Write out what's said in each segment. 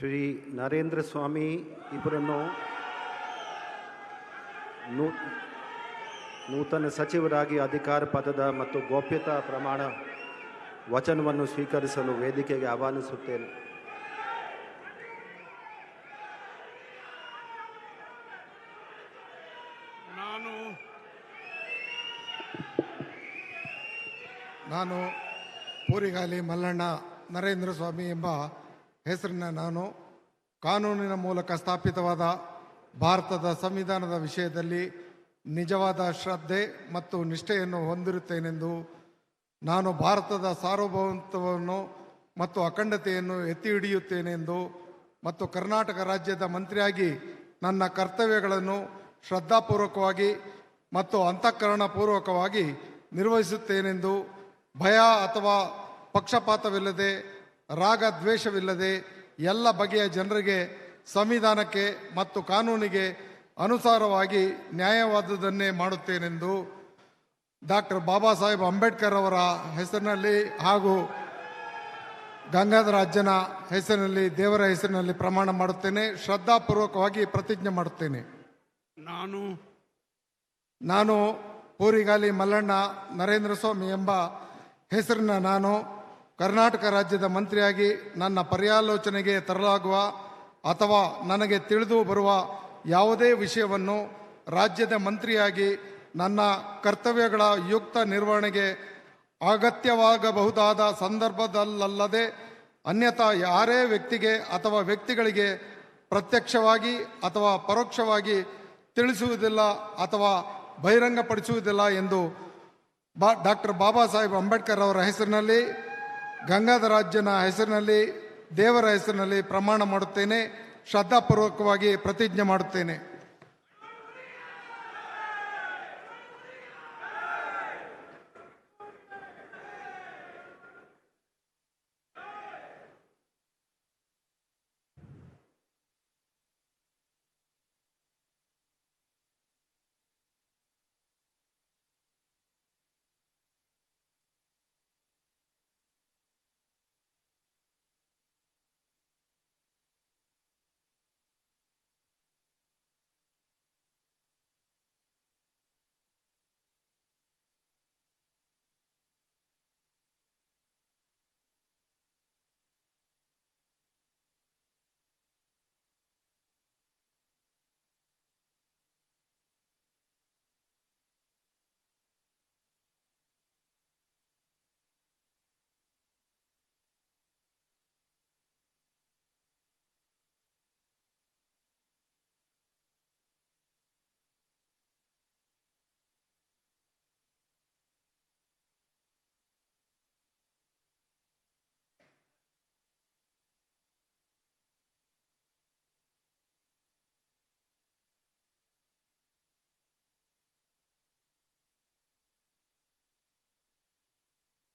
ಶ್ರೀ ನರೇಂದ್ರ ಸ್ವಾಮಿ ಇವರನ್ನು ನೂತನ ಸಚಿವರಾಗಿ ಅಧಿಕಾರ ಪದದ ಮತ್ತು ಗೋಪ್ಯತಾ ಪ್ರಮಾಣ ವಚನವನ್ನು ಸ್ವೀಕರಿಸಲು ವೇದಿಕೆಗೆ ಆಹ್ವಾನಿಸುತ್ತೇನೆ. ನಾನು ಪೂರಿಗಾಲಿ ಮಲ್ಲಣ್ಣ ನರೇಂದ್ರ ಸ್ವಾಮಿ ಎಂಬ ಹೆಸರಿನ ನಾನು ಕಾನೂನಿನ ಮೂಲಕ ಸ್ಥಾಪಿತವಾದ ಭಾರತದ ಸಂವಿಧಾನದ ವಿಷಯದಲ್ಲಿ ನಿಜವಾದ ಶ್ರದ್ಧೆ ಮತ್ತು ನಿಷ್ಠೆಯನ್ನು ಹೊಂದಿರುತ್ತೇನೆಂದು, ನಾನು ಭಾರತದ ಸಾರ್ವಭೌಮತ್ವವನ್ನು ಮತ್ತು ಅಖಂಡತೆಯನ್ನು ಎತ್ತಿ ಹಿಡಿಯುತ್ತೇನೆಂದು ಮತ್ತು ಕರ್ನಾಟಕ ರಾಜ್ಯದ ಮಂತ್ರಿಯಾಗಿ ನನ್ನ ಕರ್ತವ್ಯಗಳನ್ನು ಶ್ರದ್ಧಾಪೂರ್ವಕವಾಗಿ ಮತ್ತು ಅಂತಃಕರಣಪೂರ್ವಕವಾಗಿ ನಿರ್ವಹಿಸುತ್ತೇನೆಂದು, ಭಯ ಅಥವಾ ಪಕ್ಷಪಾತವಿಲ್ಲದೆ, ರಾಗ ದ್ವೇಷವಿಲ್ಲದೆ ಎಲ್ಲ ಬಗೆಯ ಜನರಿಗೆ ಸಂವಿಧಾನಕ್ಕೆ ಮತ್ತು ಕಾನೂನಿಗೆ ಅನುಸಾರವಾಗಿ ನ್ಯಾಯವಾದುದನ್ನೇ ಮಾಡುತ್ತೇನೆಂದು ಡಾಕ್ಟರ್ ಬಾಬಾ ಸಾಹೇಬ್ ಅಂಬೇಡ್ಕರ್ ಅವರ ಹೆಸರಿನಲ್ಲಿ ಹಾಗೂ ಗಂಗಾಧರ ಅಜ್ಜನ ಹೆಸರಿನಲ್ಲಿ, ದೇವರ ಹೆಸರಿನಲ್ಲಿ ಪ್ರಮಾಣ ಮಾಡುತ್ತೇನೆ. ಶ್ರದ್ಧಾಪೂರ್ವಕವಾಗಿ ಪ್ರತಿಜ್ಞೆ ಮಾಡುತ್ತೇನೆ. ನಾನು ಪೂರಿಗಾಲಿ ಮಲ್ಲಣ್ಣ ನರೇಂದ್ರ ಸ್ವಾಮಿ ಎಂಬ ಹೆಸರಿನ ನಾನು ಕರ್ನಾಟಕ ರಾಜ್ಯದ ಮಂತ್ರಿಯಾಗಿ ನನ್ನ ಪರ್ಯಾಲೋಚನೆಗೆ ತರಲಾಗುವ ಅಥವಾ ನನಗೆ ತಿಳಿದು ಬರುವ ಯಾವುದೇ ವಿಷಯವನ್ನು ರಾಜ್ಯದ ಮಂತ್ರಿಯಾಗಿ ನನ್ನ ಕರ್ತವ್ಯಗಳ ಯುಕ್ತ ನಿರ್ವಹಣೆಗೆ ಅಗತ್ಯವಾಗಬಹುದಾದ ಸಂದರ್ಭದಲ್ಲದೆ ಅನ್ಯಥಾ ಯಾರೇ ವ್ಯಕ್ತಿಗೆ ಅಥವಾ ವ್ಯಕ್ತಿಗಳಿಗೆ ಪ್ರತ್ಯಕ್ಷವಾಗಿ ಅಥವಾ ಪರೋಕ್ಷವಾಗಿ ತಿಳಿಸುವುದಿಲ್ಲ ಅಥವಾ ಬಹಿರಂಗಪಡಿಸುವುದಿಲ್ಲ ಎಂದು ಡಾಕ್ಟರ್ ಬಾಬಾ ಸಾಹೇಬ್ ಅಂಬೇಡ್ಕರ್ ಅವರ ಹೆಸರಿನಲ್ಲಿ, ಗಂಗಾಧರ ಅಜ್ಜನ ಹೆಸರಿನಲ್ಲಿ, ದೇವರ ಹೆಸರಿನಲ್ಲಿ ಪ್ರಮಾಣ ಮಾಡುತ್ತೇನೆ. ಶ್ರದ್ಧಾಪೂರ್ವಕವಾಗಿ ಪ್ರತಿಜ್ಞೆ ಮಾಡುತ್ತೇನೆ.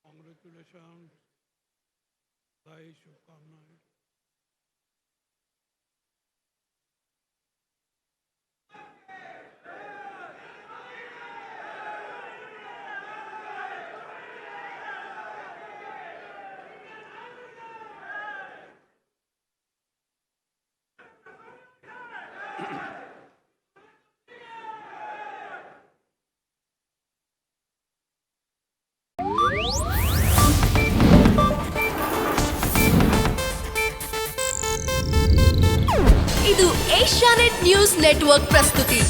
Congratulations. बधाई, शुभकामनाएं. ಇದು ಏಷ್ಯಾನೆಟ್ ನ್ಯೂಸ್ ನೆಟ್ವರ್ಕ್ ಪ್ರಸ್ತುತಿ.